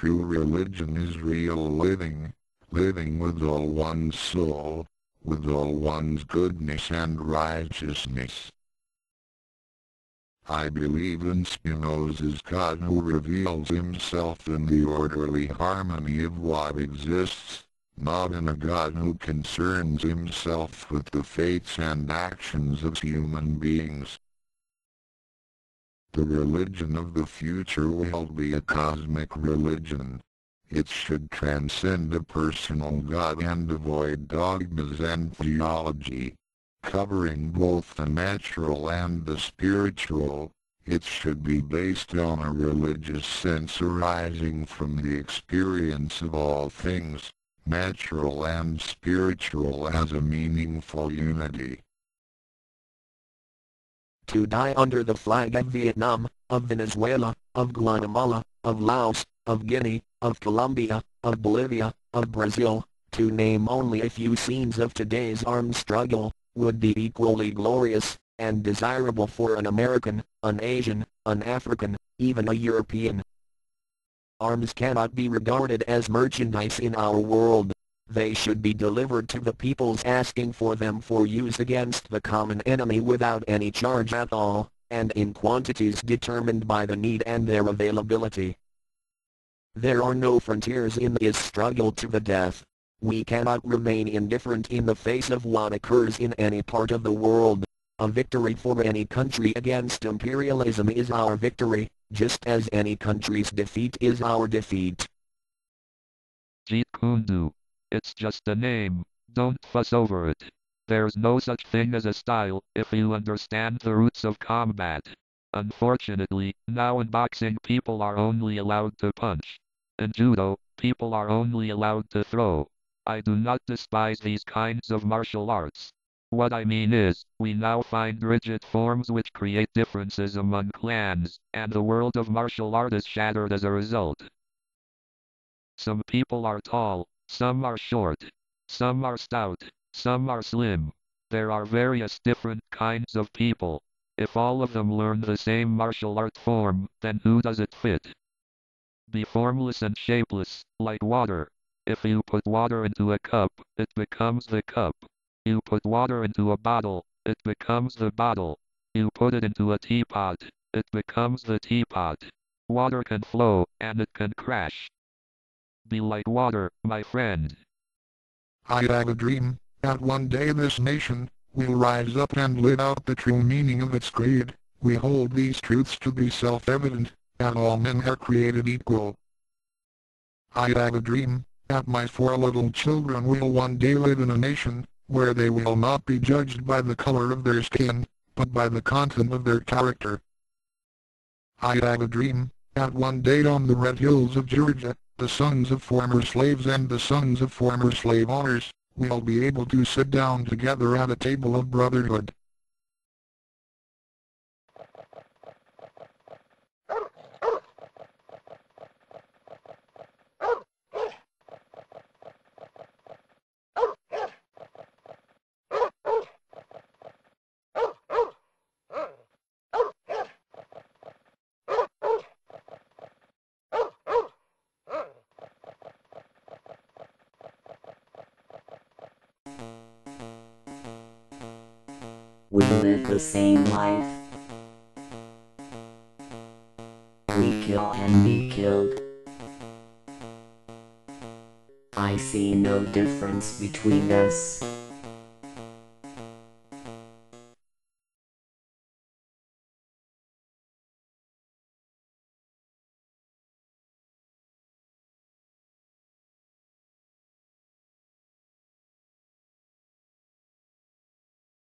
true religion is real living, living with all one's soul, with all one's goodness and righteousness. I believe in Spinoza's God who reveals himself in the orderly harmony of what exists, not in a God who concerns himself with the fates and actions of human beings. The religion of the future will be a cosmic religion. It should transcend a personal God and avoid dogmas and theology, covering both the natural and the spiritual. It should be based on a religious sense arising from the experience of all things, natural and spiritual, as a meaningful unity. To die under the flag of Vietnam, of Venezuela, of Guatemala, of Laos, of Guinea, of Colombia, of Bolivia, of Brazil, to name only a few scenes of today's armed struggle, would be equally glorious and desirable for an American, an Asian, an African, even a European. Arms cannot be regarded as merchandise in our world. They should be delivered to the peoples asking for them for use against the common enemy without any charge at all, and in quantities determined by the need and their availability. There are no frontiers in this struggle to the death. We cannot remain indifferent in the face of what occurs in any part of the world. A victory for any country against imperialism is our victory, just as any country's defeat is our defeat. Jeet Kune Do. It's just a name, don't fuss over it. There's no such thing as a style, if you understand the roots of combat. Unfortunately, now in boxing people are only allowed to punch. In judo, people are only allowed to throw. I do not despise these kinds of martial arts. What I mean is, we now find rigid forms which create differences among clans, and the world of martial art is shattered as a result. Some people are tall, some are short, some are stout, some are slim. There are various different kinds of people. If all of them learn the same martial art form, then who does it fit? Be formless and shapeless, like water. If you put water into a cup, it becomes the cup. You put water into a bottle, it becomes the bottle. You put it into a teapot, it becomes the teapot. Water can flow, and it can crash. Be like water, my friend. I have a dream that one day this nation will rise up and live out the true meaning of its creed. We hold these truths to be self-evident, that all men are created equal. I have a dream that my 4 little children will one day live in a nation where they will not be judged by the color of their skin, but by the content of their character. I have a dream that one day on the red hills of Georgia, the sons of former slaves and the sons of former slave owners will be able to sit down together at a table of brotherhood. We live the same life. We kill and be killed. I see no difference between us.